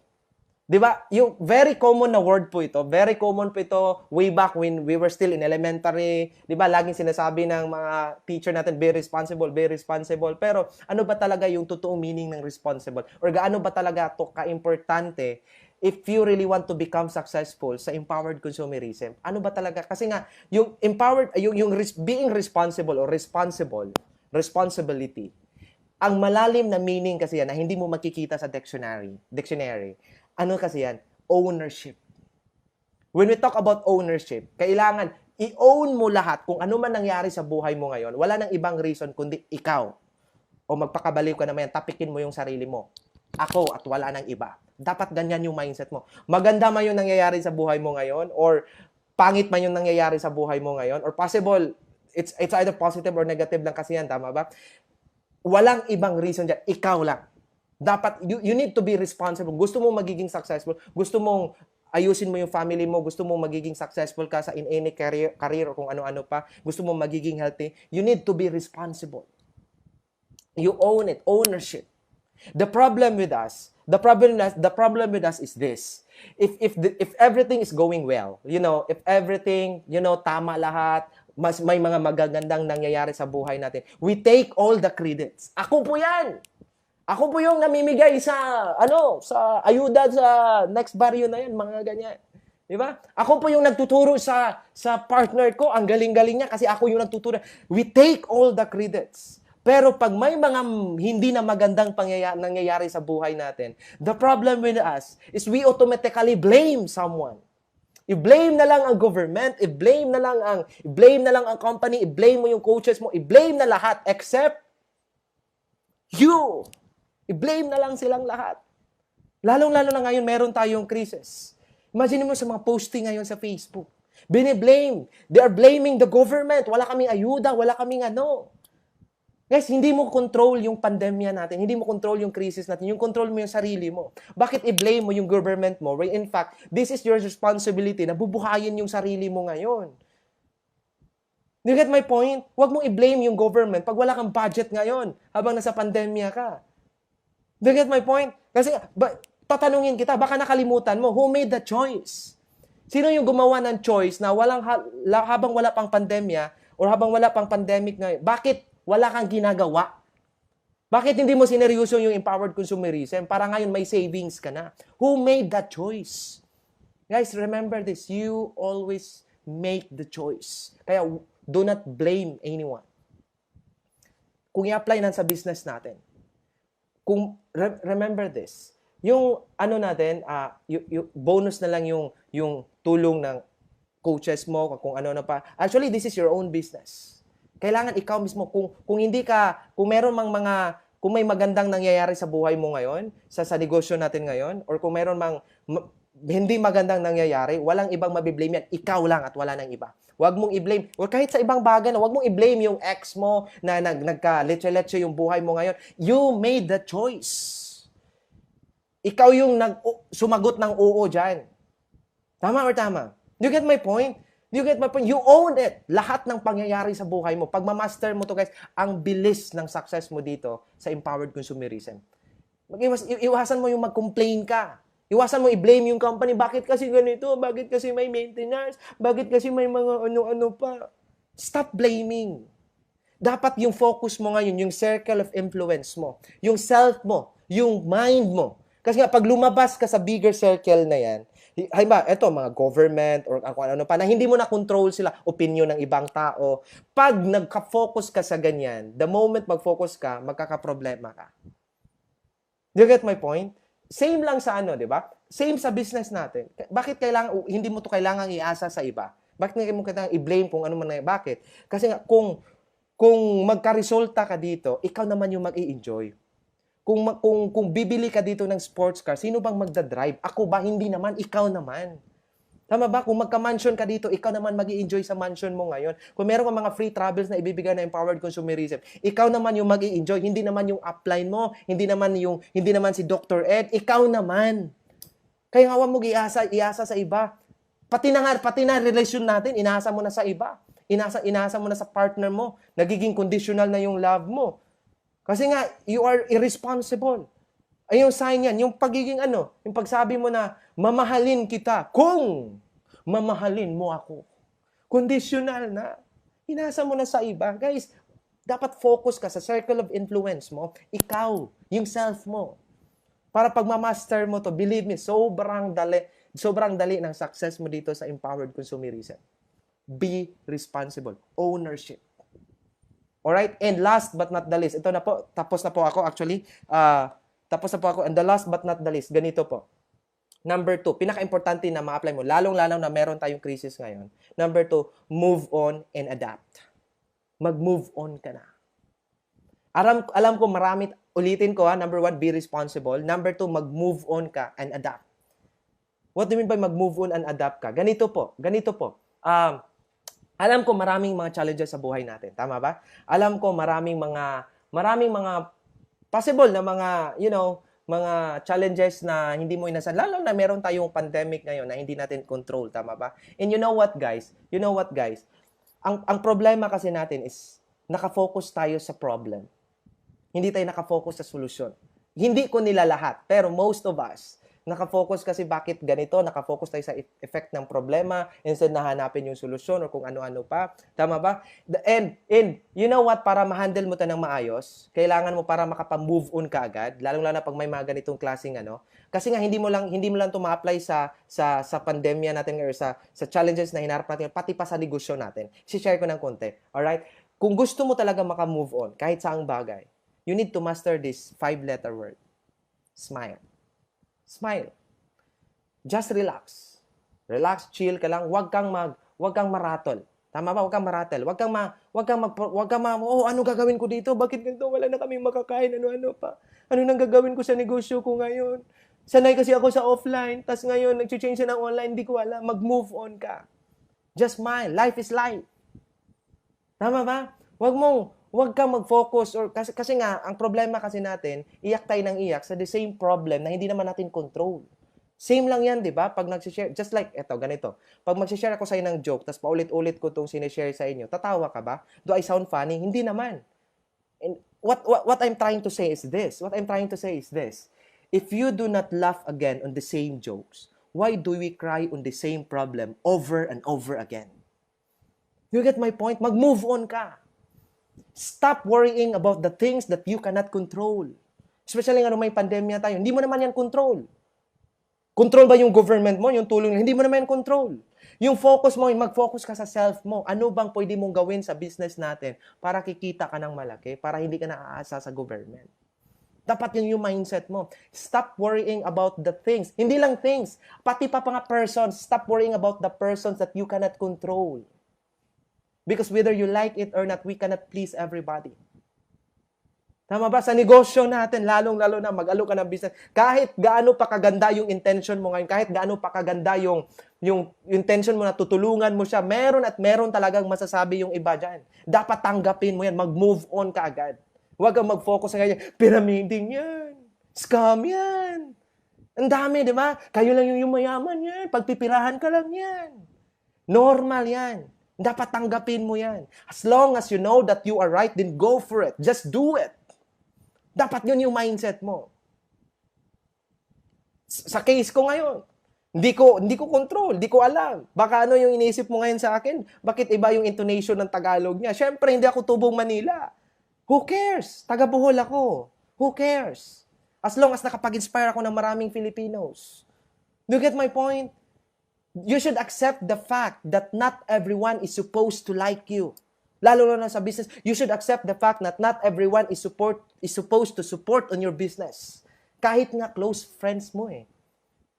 'Di ba? Yung very common na word po ito. Very common po ito way back when we were still in elementary. 'Di ba? Laging sinasabi ng mga teacher natin, be responsible, be responsible. Pero ano ba talaga yung totoong meaning ng responsible? Or gaano ba talaga to ka-importante if you really want to become successful sa empowered consumerism? Ano ba talaga? Kasi nga yung empowered being responsible or responsibility. Ang malalim na meaning kasi yan na hindi mo makikita sa dictionary. Ano kasi yan? Ownership. When we talk about ownership, kailangan i-own mo lahat kung ano man nangyari sa buhay mo ngayon. Wala nang ibang reason kundi ikaw. O magpakabaliw ka naman yan, tapikin mo yung sarili mo. Ako at wala nang iba. Dapat ganyan yung mindset mo. Maganda man yung nangyayari sa buhay mo ngayon or pangit man yung nangyayari sa buhay mo ngayon or possible, it's either positive or negative lang kasi yan, tama ba? Walang ibang reason dyan. Ikaw lang. Dapat, you need to be responsible. Gusto mong magiging successful, gusto mong ayusin mo yung family mo, gusto mong magiging successful ka sa in any career o kung ano-ano pa, gusto mong magiging healthy, you need to be responsible. You own it, ownership. The problem with us is this. If everything is going well, if everything, tama lahat, may mga magagandang nangyayari sa buhay natin, we take all the credits. Ako po yan! Ako po yung namimigay sa ayuda sa next barrio na yan, mga ganyan. Di ba? Ako po yung nagtuturo sa partner ko, ang galing-galing niya kasi ako yung nagtuturo. We take all the credits. Pero pag may mga hindi na magandang nangyayari sa buhay natin, the problem with us is we automatically blame someone. I-blame na lang ang government, i-blame na lang ang company, i-blame mo yung coaches mo, i-blame na lahat except you. I-blame na lang silang lahat. Lalong-lalo na ngayon, meron tayong crisis. Imagine mo sa mga posting ngayon sa Facebook. Bine-blame. They are blaming the government. Wala kaming ayuda, wala kaming ano. Guys, hindi mo control yung pandemya natin. Hindi mo control yung crisis natin. Yung control mo yung sarili mo. Bakit i-blame mo yung government mo? When in fact, this is your responsibility na bubuhayin yung sarili mo ngayon. Do you get my point? Huwag mong i-blame yung government pag wala kang budget ngayon habang nasa pandemya ka. Do you get my point? Kasi, tatanungin kita, baka nakalimutan mo, who made the choice? Sino yung gumawa ng choice na habang wala pang pandemya or habang wala pang pandemic ngayon, bakit wala kang ginagawa? Bakit hindi mo sineryoso yung empowered consumerism para ngayon may savings ka na? Who made that choice? Guys, remember this, you always make the choice. Kaya, do not blame anyone. Kung i-apply na sa business natin, remember this, yung natin, yung bonus na lang yung tulong ng coaches mo, kung ano na pa. Actually, this is your own business. Kailangan ikaw mismo, kung may magandang nangyayari sa buhay mo ngayon, sa negosyo natin ngayon, or kung meron hindi magandang nangyayari, walang ibang mabiblame yan. Ikaw lang at wala nang iba. Huwag mong i-blame. O kahit sa ibang bagay na, huwag mong i-blame yung ex mo na nagka-letse-letse yung buhay mo ngayon. You made the choice. Ikaw yung sumagot ng oo dyan. Tama or tama? Do you get my point? Do you get my point? You own it. Lahat ng pangyayari sa buhay mo. Pag ma-master mo to guys, ang bilis ng success mo dito sa empowered consumerism. Iwasan mo yung mag-complain ka. Iwasan mo i-blame yung company. Bakit kasi ganito? Bakit kasi may maintenance? Bakit kasi may mga ano-ano pa? Stop blaming. Dapat yung focus mo ngayon, yung circle of influence mo, yung self mo, yung mind mo. Kasi nga, pag lumabas ka sa bigger circle na yan, eto, mga government or kung ano pa, na hindi mo na control sila, opinion ng ibang tao. Pag nagka-focus ka sa ganyan, the moment mag-focus ka, magkakaproblema ka. Do you get my point? Same lang sa ano, di ba? Same sa business natin. Bakit hindi mo to kailangang iasa sa iba? Bakit hindi mo kailangang i-blame kung ano man na bakit? Kasi nga, kung magka-resulta ka dito, ikaw naman yung mag-i-enjoy. Kung bibili ka dito ng sports car, sino bang magdadrive? Ako ba? Hindi naman. Ikaw naman. Tama ba? Kung magka-mansion ka dito, ikaw naman mag-i-enjoy sa mansion mo ngayon. Kung meron ka mga free travels na ibibigay na empowered consumerism, ikaw naman yung mag-i-enjoy, hindi naman yung upline mo, hindi naman si Dr. Ed, ikaw naman. Kaya nga mo iasa sa iba. Pati na relasyon natin, inaasa mo na sa iba. Inaasa mo na sa partner mo. Nagiging conditional na yung love mo. Kasi nga, you are irresponsible. Ay yung sign yan, yung pagiging yung pagsabi mo na, mamahalin kita kung mamahalin mo ako. Conditional na. Inasa mo na sa iba. Guys, dapat focus ka sa circle of influence mo. Ikaw, yung self mo. Para pag ma-master mo to, believe me, sobrang dali ng success mo dito sa empowered consumerism. Be responsible. Ownership. Alright? And last but not the least, ito na po, tapos na po ako actually. And the last but not the least, ganito po. Number 2, pinaka-importante na ma-apply mo, lalong-lalong na meron tayong crisis ngayon. Number 2, move on and adapt. Mag-move on ka na. Alam ko marami, ulitin ko number 1, be responsible. Number 2, mag-move on ka and adapt. What do you mean by mag-move on and adapt ka? Ganito po. Alam ko maraming mga challenges sa buhay natin. Tama ba? Alam ko maraming mga possible na mga, mga challenges na hindi mo inasahan. Lalo na meron tayong pandemic ngayon na hindi natin control. Tama ba? And you know what, guys? Ang problema kasi natin is nakafocus tayo sa problem. Hindi tayo nakafocus sa solusyon. Hindi ko nila lahat, pero most of us, nakafocus kasi bakit ganito, nakafocus tayo sa effect ng problema instead na hanapin yung solusyon or kung ano-ano pa. Tama ba? And you know what, para ma-handle mo ito ng maayos, kailangan mo para makapag-move on ka agad, lalong-lalo na pag may mga ganitong klaseng kasi nga hindi mo lang ito ma-apply sa pandemya natin or sa challenges na hinarap natin, pati pa sa negosyo natin. Si-share ko ng konti. Alright? Kung gusto mo talaga maka-move on, kahit saang bagay, you need to master this 5-letter word. Smile. Smile. Just relax. Relax, chill ka lang. Huwag kang maratol. Tama ba? Huwag kang maratol. Ano gagawin ko dito? Bakit ganito? Wala na kaming makakain. Ano pa? Ano nang gagawin ko sa negosyo ko ngayon? Sanay kasi ako sa offline. Tas ngayon, nag-change na ng online. Hindi ko alam. Mag-move on ka. Just smile. Life is life. Tama ba? Huwag kang mag-focus kasi nga ang problema kasi natin, iyak tayo ng iyak sa the same problem na hindi naman natin control. Same lang yan, 'di ba? Pag nagsi-share, just like ganito. Pag magsi-share ako sa inyo ng joke, tapos paulit-ulit ko 'tong sinishare sa inyo, tatawa ka ba? Do I sound funny? Hindi naman. And what I'm trying to say is this. If you do not laugh again on the same jokes, why do we cry on the same problem over and over again? You get my point? Mag-move on ka. Stop worrying about the things that you cannot control. Especially nga may pandemya tayo. Hindi mo naman yan control. Control ba yung government mo, yung tulong? Hindi mo naman yan control. Yung focus mo, mag-focus ka sa self mo. Ano bang pwede mong gawin sa business natin para kikita ka ng malaki, para hindi ka naaasa sa government? Dapat yun yung mindset mo. Stop worrying about the things. Hindi lang things. Pati pa mga persons. Stop worrying about the persons that you cannot control. Because whether you like it or not, we cannot please everybody. Tama ba? Sa negosyo natin, lalong-lalo na mag-alo ka ng business. Kahit gaano pa kaganda yung intention mo ngayon, kahit gaano pa kaganda yung intention mo na tutulungan mo siya, meron talagang masasabi yung iba dyan. Dapat tanggapin mo yan. Mag-move on ka agad. Huwag kang mag-focus sa ganyan. Pyramiding yan. Scam yan. Ang dami, di ba? Kayo lang yung mayaman yan. Pagpipirahan ka lang yan. Normal yan. Dapat tanggapin mo yan. As long as you know that you are right, then go for it. Just do it. Dapat yun yung mindset mo. Sa case ko ngayon, hindi ko control, hindi ko alam. Baka ano yung iniisip mo ngayon sa akin? Bakit iba yung intonation ng Tagalog niya? Siyempre, hindi ako tubong Manila. Who cares? Taga Bohol ako. Who cares? As long as nakapag-inspire ako ng maraming Filipinos. Do you get my point? You should accept the fact that not everyone is supposed to like you. Lalo na sa business, you should accept the fact that not everyone is supposed to support on your business. Kahit nga close friends mo eh.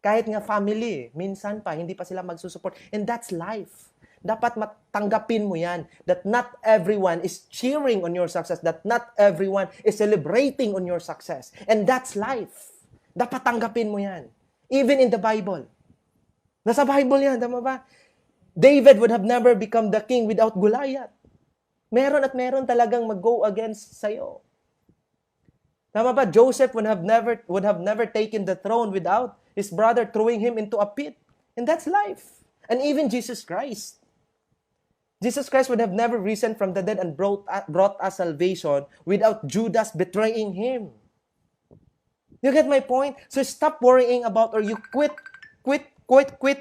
Kahit nga family, minsan pa, hindi pa sila magsusupport. And that's life. Dapat matanggapin mo yan. That not everyone is cheering on your success. That not everyone is celebrating on your success. And that's life. Dapat tanggapin mo yan. Even in the Bible. Nasa Bible yan, tama ba? David would have never become the king without Goliath. Meron at meron talagang mag-go against sa'yo. Tama ba? Joseph would have never taken the throne without his brother throwing him into a pit. And that's life. And even Jesus Christ. Jesus Christ would have never risen from the dead and brought us salvation without Judas betraying him. You get my point? So stop worrying about, or you quit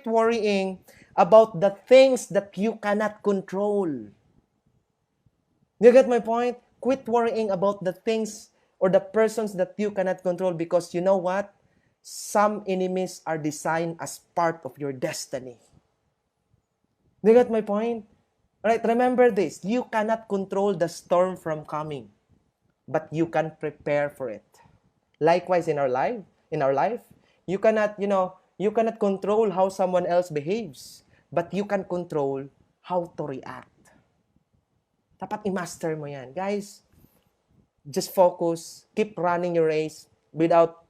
worrying about the things that you cannot control. You get my point? Quit worrying about the things or the persons that you cannot control, because you know what? Some enemies are designed as part of your destiny. You get my point? Alright, remember this. You cannot control the storm from coming, but you can prepare for it. Likewise in our life, you cannot control how someone else behaves, but you can control how to react. Dapat i-master mo yan. Guys, just focus, keep running your race without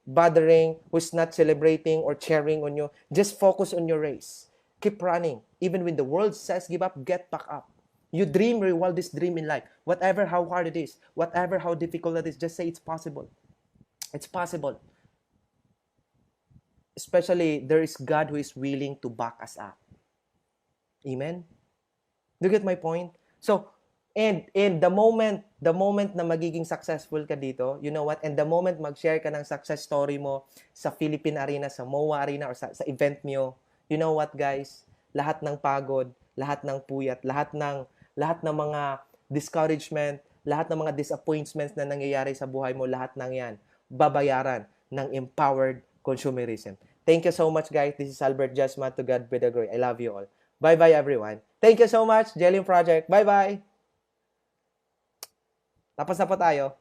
bothering who's not celebrating or cheering on you. Just focus on your race. Keep running. Even when the world says give up, get back up. You dream your wildest dream in life. Whatever how hard it is, whatever how difficult it is, just say it's possible. It's possible. Especially, there is God who is willing to back us up. Amen? Do you get my point? So, and the moment na magiging successful ka dito, you know what? And the moment mag-share ka ng success story mo sa Philippine Arena, sa MOA Arena, or sa event mo, you know what, guys? Lahat ng pagod, lahat ng puyat, lahat ng mga discouragement, lahat ng mga disappointments na nangyayari sa buhay mo, lahat ng yan, babayaran ng empowered consumerism. Thank you so much, guys. This is Albert Jasma. To God be the glory. I love you all. Bye-bye, everyone. Thank you so much, Jelly Project. Bye-bye. Tapos na po tayo.